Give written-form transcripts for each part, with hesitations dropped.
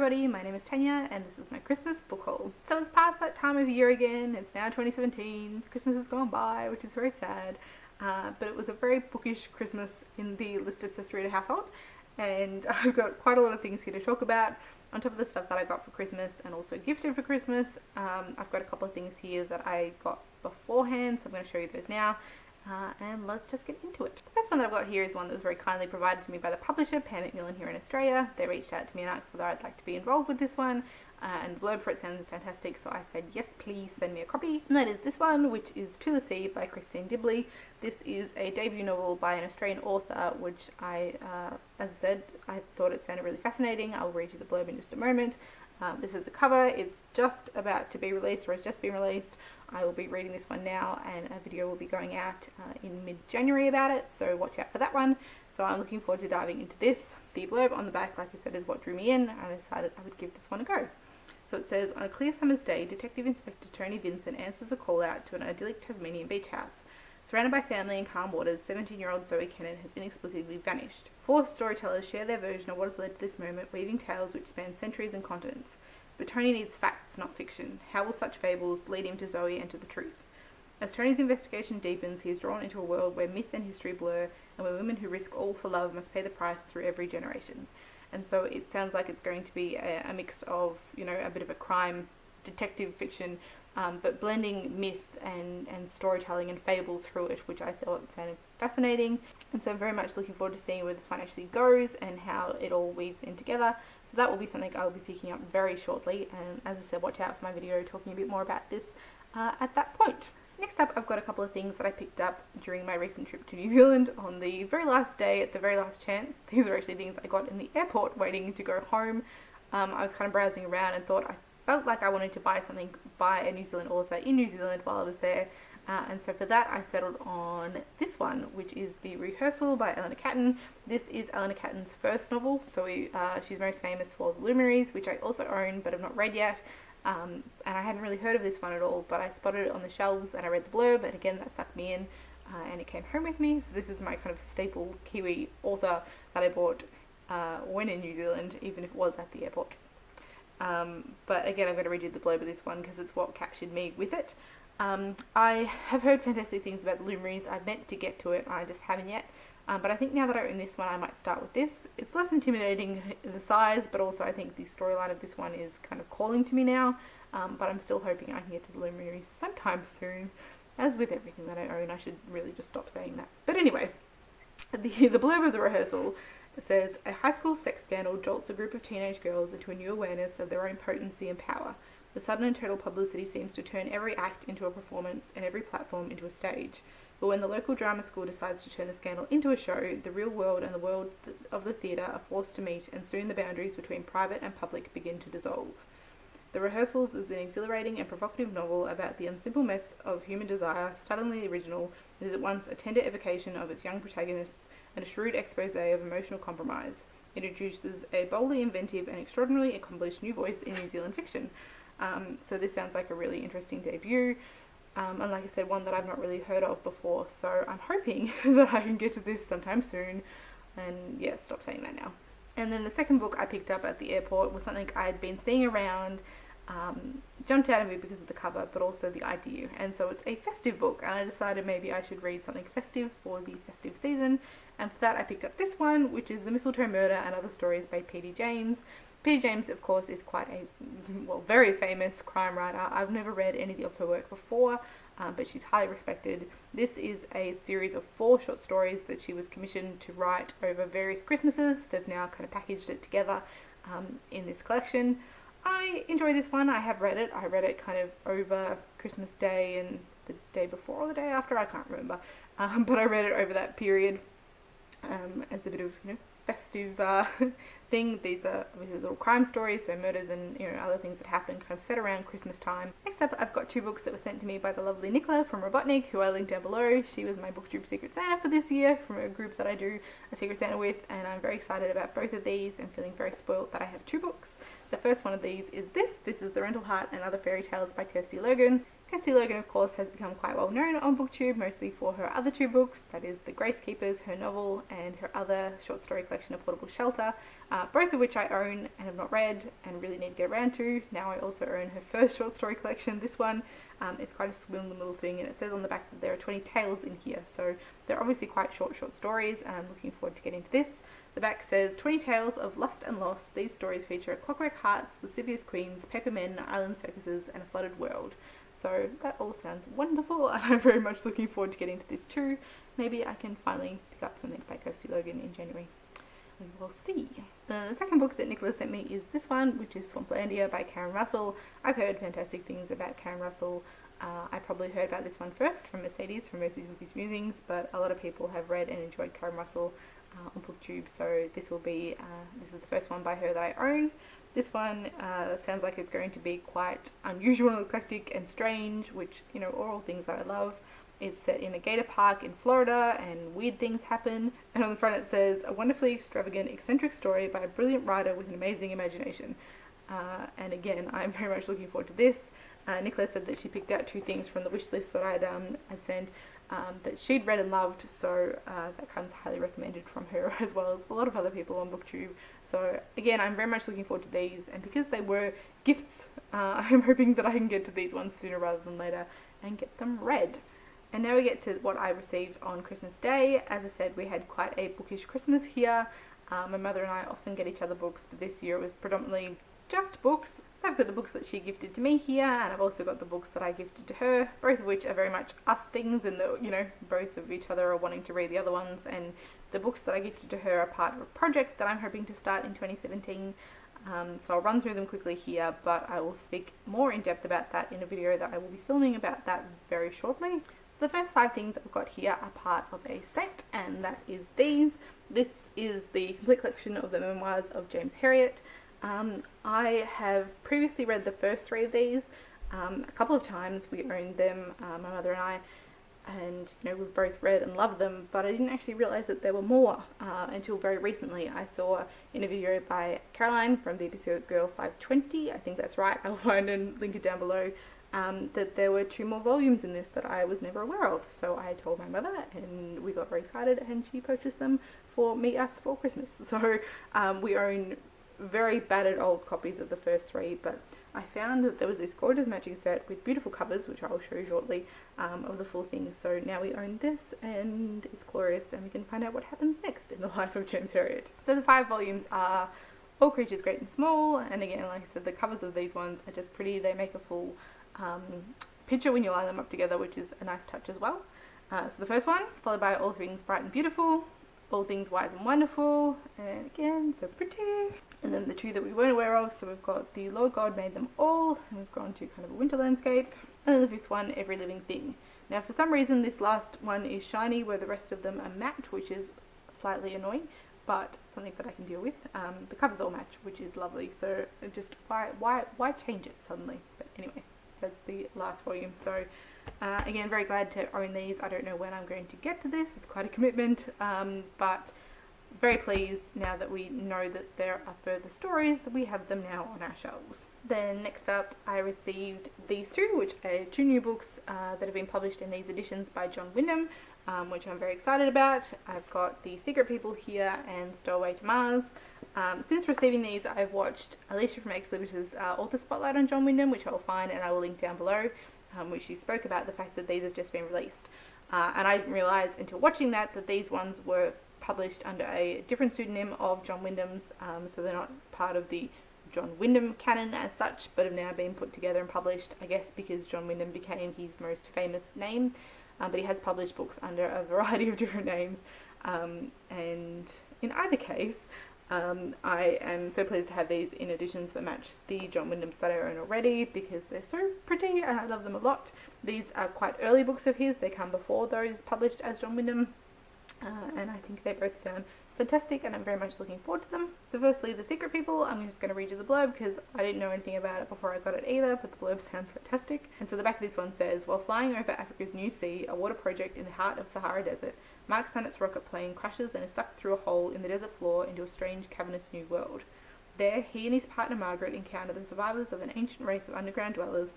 everybody, my name is Tanya and this is my Christmas book haul. So it's past that time of year again, it's now 2017, Christmas has gone by, which is very sad, but it was a very bookish Christmas in the Listed First Reader household, and I've got quite a lot of things here to talk about, on top of the stuff that I got for Christmas and also gifted for Christmas. I've got a couple of things here that I got beforehand, so I'm going to show you those now. And let's just get into it. The first one that I've got here is one that was very kindly provided to me by the publisher, Pan Macmillan here in Australia. They reached out to me and asked whether I'd like to be involved with this one, and the blurb for it sounded fantastic, so I said yes please, send me a copy. And that is this one, which is To the Sea by Christine Dibley. This is a debut novel by an Australian author, which as I said, I thought it sounded really fascinating. I'll read you the blurb in just a moment. This is the cover. It's just about to be released, or has just been released. I will be reading this one now, and a video will be going out in mid-January about it, so watch out for that one. So I'm looking forward to diving into this. The blurb on the back, like I said, is what drew me in, and I decided I would give this one a go. So it says, on a clear summer's day, Detective Inspector Tony Vincent answers a call out to an idyllic Tasmanian beach house. Surrounded by family and calm waters, 17-year-old Zoe Kennan has inexplicably vanished. Four storytellers share their version of what has led to this moment, weaving tales which span centuries and continents. But Tony needs facts, not fiction. How will such fables lead him to Zoe and to the truth? As Tony's investigation deepens, he is drawn into a world where myth and history blur, and where women who risk all for love must pay the price through every generation. And so it sounds like it's going to be a mix of, you know, a bit of a crime detective fiction, but blending myth and storytelling and fable through it, which I thought sounded fascinating. And so I'm very much looking forward to seeing where this one actually goes and how it all weaves in together. So that will be something I will be picking up very shortly, and as I said, watch out for my video talking a bit more about this at that point. Next up, I've got a couple of things that I picked up during my recent trip to New Zealand on the very last day, at the very last chance. These are actually things I got in the airport waiting to go home. I was kind of browsing around and thought I felt like I wanted to buy something by a New Zealand author in New Zealand while I was there. And so for that I settled on this one, which is The Rehearsal by Eleanor Catton. This is Eleanor Catton's first novel, so she's most famous for The Luminaries, which I also own but have not read yet. And I hadn't really heard of this one at all, but I spotted it on the shelves and I read the blurb, and again that sucked me in, and it came home with me. So this is my kind of staple Kiwi author that I bought when in New Zealand, even if it was at the airport. But again, I'm going to read you the blurb of this one because it's what captured me with it. I have heard fantastic things about The Luminaries. I've meant to get to it, I just haven't yet. But I think now that I own this one, I might start with this. It's less intimidating in the size, but also I think the storyline of this one is kind of calling to me now. But I'm still hoping I can get to The Luminaries sometime soon. As with everything that I own, I should really just stop saying that. But anyway, the blurb of The Rehearsal says, a high school sex scandal jolts a group of teenage girls into a new awareness of their own potency and power. The sudden and total publicity seems to turn every act into a performance and every platform into a stage. But when the local drama school decides to turn the scandal into a show, the real world and the world of the theatre are forced to meet, and soon the boundaries between private and public begin to dissolve. The Rehearsals is an exhilarating and provocative novel about the unsimple mess of human desire, startlingly original. It is at once a tender evocation of its young protagonists and a shrewd expose of emotional compromise. It introduces a boldly inventive and extraordinarily accomplished new voice in New Zealand fiction. So this sounds like a really interesting debut. And like I said, one that I've not really heard of before, so I'm hoping that I can get to this sometime soon. And yeah, stop saying that now. And then the second book I picked up at the airport was something I had been seeing around, jumped out of me because of the cover, but also the idea. And so it's a festive book, and I decided maybe I should read something festive for the festive season. And for that I picked up this one, which is The Mistletoe Murder and Other Stories by P.D. James. P.D. James, of course, is quite a, very famous crime writer. I've never read any of her work before, but she's highly respected. This is a series of 4 short stories that she was commissioned to write over various Christmases. They've now kind of packaged it together in this collection. I enjoy this one. I have read it. I read it kind of over Christmas Day and the day before or the day after, I can't remember. But I read it over that period as a bit of, festive thing. These are obviously little crime stories, so murders and other things that happen kind of set around Christmas time. Next up, I've got 2 books that were sent to me by the lovely Nicola from Robotnik, who I linked down below. She was my BookTube Secret Santa for this year from a group that I do a Secret Santa with, and I'm very excited about both of these and feeling very spoiled that I have 2 books. The first one of these is this. This is The Rental Heart and Other Fairy Tales by Kirsty Logan. Kirsty Logan, of course, has become quite well known on BookTube, mostly for her other two books, that is The Gracekeepers, her novel, and her other short story collection, A Portable Shelter, both of which I own and have not read and really need to get around to. Now I also own her first short story collection, this one. It's quite a swim little thing, and it says on the back that there are 20 tales in here, so they're obviously quite short stories, and I'm looking forward to getting to this. The back says, 20 tales of lust and loss. These stories feature clockwork hearts, lascivious queens, paper men, island circuses, and a flooded world. So that all sounds wonderful, and I'm very much looking forward to getting to this too. Maybe I can finally pick up something by Kirsty Logan in January. We will see. The second book that Nicholas sent me is this one, which is Swamplandia by Karen Russell. I've heard fantastic things about Karen Russell. I probably heard about this one first from Mercedes, from Mercedes Bookies Musings, but a lot of people have read and enjoyed Karen Russell on BookTube, so this is the first one by her that I own. This one sounds like it's going to be quite unusual and eclectic and strange, which, you know, are all things that I love. It's set in a gator park in Florida, and weird things happen. And on the front it says, a wonderfully extravagant, eccentric story by a brilliant writer with an amazing imagination. And again, I'm very much looking forward to this. Nicola said that she picked out two things from the wish list that I'd sent that she'd read and loved, so that comes highly recommended from her, as well as a lot of other people on BookTube. So again, I'm very much looking forward to these, and because they were gifts, I'm hoping that I can get to these ones sooner rather than later and get them read. And now we get to what I received on Christmas Day. As I said, we had quite a bookish Christmas here. My mother and I often get each other books, but this year it was predominantly just books. So I've got the books that she gifted to me here, and I've also got the books that I gifted to her, both of which are very much us things, and you know, both of each other are wanting to read the other ones, and the books that I gifted to her are part of a project that I'm hoping to start in 2017. So I'll run through them quickly here, but I will speak more in depth about that in a video that I will be filming about that very shortly. So the first 5 things I've got here are part of a set, and that is these. This is the complete collection of the memoirs of James Herriot. I have previously read the first 3 of these a couple of times. We owned them, my mother and I, and you know, we've both read and loved them, but I didn't actually realise that there were more until very recently. I saw in a video by Caroline from BBC Girl 520, I think that's right, I'll find and link it down below, that there were 2 more volumes in this that I was never aware of. So I told my mother, and we got very excited, and she purchased them for us for Christmas. So we own very battered old copies of the first 3, but I found that there was this gorgeous matching set with beautiful covers, which I'll show you shortly, of the full thing. So now we own this, and it's glorious, and we can find out what happens next in the life of James Herriot. So the 5 volumes are All Creatures Great and Small, and again, like I said, the covers of these ones are just pretty. They make a full picture when you line them up together, which is a nice touch as well. So the first one, followed by All Things Bright and Beautiful, All Things Wise and Wonderful, and again, so pretty. And then the 2 that we weren't aware of, so we've got The Lord God Made Them All, and we've gone to kind of a winter landscape. And then the 5th one, Every Living Thing. Now for some reason this last one is shiny where the rest of them are matte, which is slightly annoying, but something that I can deal with. The covers all match, which is lovely, so just why change it suddenly? But anyway, that's the last volume. So again, very glad to own these. I don't know when I'm going to get to this, it's quite a commitment, but very pleased now that we know that there are further stories, that we have them now on our shelves. Then next up I received these 2, which are 2 new books that have been published in these editions by John Wyndham, which I'm very excited about. I've got The Secret People here and Stowaway to Mars. Since receiving these, I've watched Alicia from Ex Libris' author spotlight on John Wyndham, which I'll find and I will link down below, which she spoke about the fact that these have just been released. And I didn't realise until watching that these ones were published under a different pseudonym of John Wyndham's, so they're not part of the John Wyndham canon as such, but have now been put together and published, I guess because John Wyndham became his most famous name, but he has published books under a variety of different names, and in either case, I am so pleased to have these in editions that match the John Wyndhams that I own already, because they're so pretty and I love them a lot. These are quite early books of his, they come before those published as John Wyndham, and I think they both sound fantastic and I'm very much looking forward to them. So firstly, The Secret People, I'm just going to read you the blurb because I didn't know anything about it before I got it either, but the blurb sounds fantastic. And so the back of this one says, while flying over Africa's New Sea, a water project in the heart of Sahara Desert, Mark Sannett's rocket plane crashes and is sucked through a hole in the desert floor into a strange cavernous new world. There, he and his partner Margaret encounter the survivors of an ancient race of underground dwellers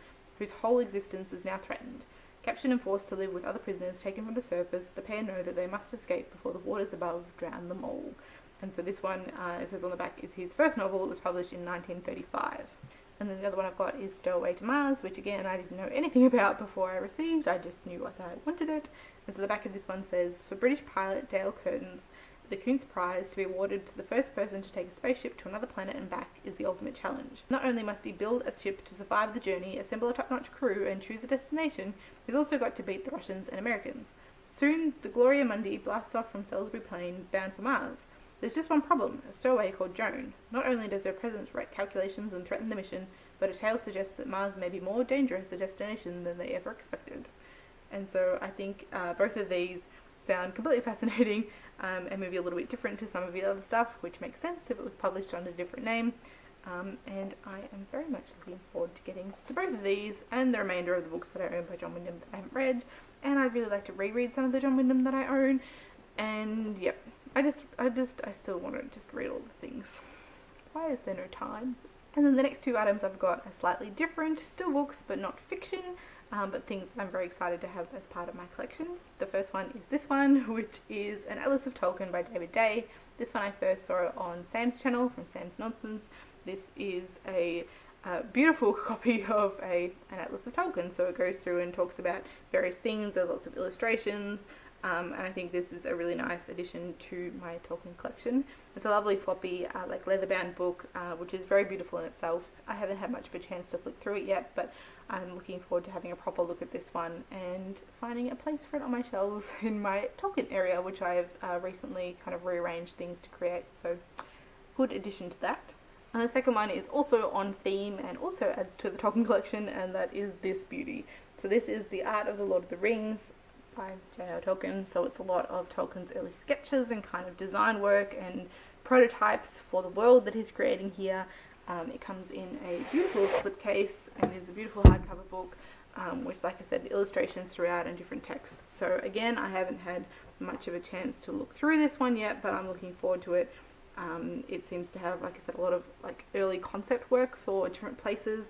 whose whole existence is now threatened. Captured and forced to live with other prisoners taken from the surface, the pair know that they must escape before the waters above drown them all. And so this one, it says on the back, is his first novel. It was published in 1935. And then the other one I've got is Stowaway to Mars, which again I didn't know anything about before I received. I just knew that I wanted it. And so the back of this one says, for British pilot Dale Curtins, the Kuntz Prize, to be awarded to the first person to take a spaceship to another planet and back, is the ultimate challenge. Not only must he build a ship to survive the journey, assemble a top-notch crew, and choose a destination, he's also got to beat the Russians and Americans. Soon, the Gloria Mundi blasts off from Salisbury Plain, bound for Mars. There's just one problem, a stowaway called Joan. Not only does her presence wreck calculations and threaten the mission, but a tale suggests that Mars may be more dangerous a destination than they ever expected. And so I think both of these sound completely fascinating and maybe a little bit different to some of the other stuff, which makes sense if it was published under a different name. And I am very much looking forward to getting to both of these and the remainder of the books that I own by John Wyndham that I haven't read. And I'd really like to reread some of the John Wyndham that I own. And yep, I still want to just read all the things. Why is there no time? And then the next two items I've got are slightly different, still books but not fiction, but things that I'm very excited to have as part of my collection. The first one is this one, which is An Atlas of Tolkien by David Day. This one I first saw on Sam's channel from Sam's Nonsense. This is a beautiful copy of an Atlas of Tolkien, so it goes through and talks about various things. There's lots of illustrations, and I think this is a really nice addition to my Tolkien collection. It's a lovely floppy like leather-bound book, which is very beautiful in itself. I haven't had much of a chance to flick through it yet, but I'm looking forward to having a proper look at this one and finding a place for it on my shelves in my Tolkien area, which I have recently kind of rearranged things to create, so good addition to that. And the second one is also on theme and also adds to the Tolkien collection, and that is this beauty. So this is The Art of the Lord of the Rings by J.R. Tolkien. So it's a lot of Tolkien's early sketches and kind of design work and prototypes for the world that he's creating here. It comes in a beautiful slipcase and is a beautiful hardcover book, which, like I said, illustrations throughout and different texts. So again, I haven't had much of a chance to look through this one yet, but I'm looking forward to it. It seems to have, like I said, a lot of like early concept work for different places,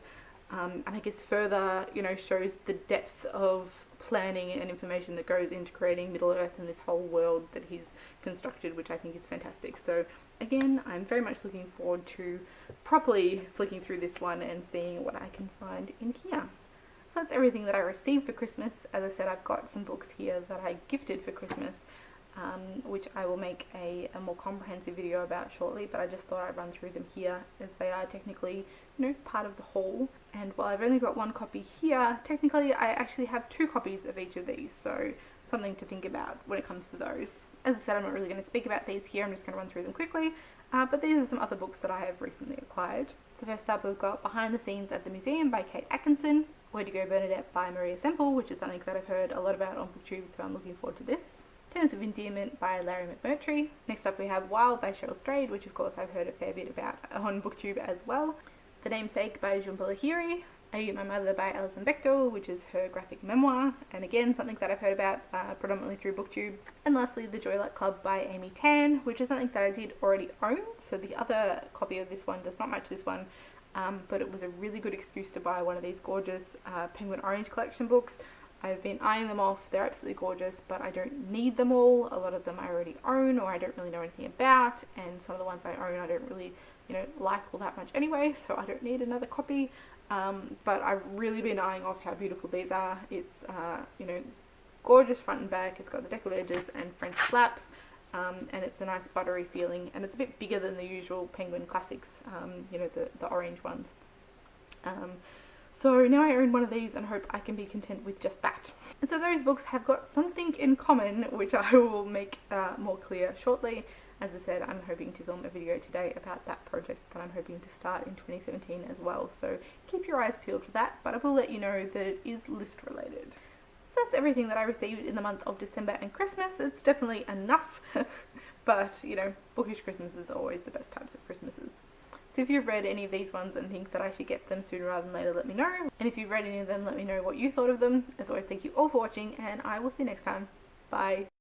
and I guess further, shows the depth of planning and information that goes into creating Middle-earth and this whole world that he's constructed, which I think is fantastic. So again, I'm very much looking forward to properly flicking through this one and seeing what I can find in here. So that's everything that I received for Christmas. As I said, I've got some books here that I gifted for Christmas, which I will make a more comprehensive video about shortly, but I just thought I'd run through them here as they are technically, part of the haul. And while I've only got one copy here, technically I actually have 2 copies of each of these, so something to think about when it comes to those. As I said, I'm not really going to speak about these here, I'm just going to run through them quickly, but these are some other books that I have recently acquired. So first up, we've got Behind the Scenes at the Museum by Kate Atkinson, Where to Go Bernadette by Maria Semple, which is something that I've heard a lot about on BookTube, so I'm looking forward to this. Terms of Endearment by Larry McMurtry. Next up we have Wild by Cheryl Strayed, which of course I've heard a fair bit about on BookTube as well. The Namesake by Jhumpa Lahiri. Are You My Mother by Alison Bechdel, which is her graphic memoir, and again something that I've heard about predominantly through BookTube. And lastly, The Joy Luck Club by Amy Tan, which is something that I did already own, so the other copy of this one does not match this one, but it was a really good excuse to buy one of these gorgeous Penguin Orange collection books. I've been eyeing them off, they're absolutely gorgeous, but I don't need them all. A lot of them I already own or I don't really know anything about, and some of the ones I own I don't really, like all that much anyway, so I don't need another copy. But I've really been eyeing off how beautiful these are. It's, gorgeous front and back, it's got the deckled edges and French flaps, and it's a nice buttery feeling, and it's a bit bigger than the usual Penguin Classics, the orange ones. So now I own one of these and hope I can be content with just that. And so those books have got something in common, which I will make more clear shortly. As I said, I'm hoping to film a video today about that project that I'm hoping to start in 2017 as well. So keep your eyes peeled for that, but I will let you know that it is list related. So that's everything that I received in the month of December and Christmas. It's definitely enough, but bookish Christmases are always the best types of Christmases. So if you've read any of these ones and think that I should get them sooner rather than later, let me know. And if you've read any of them, let me know what you thought of them. As always, thank you all for watching, and I will see you next time. Bye.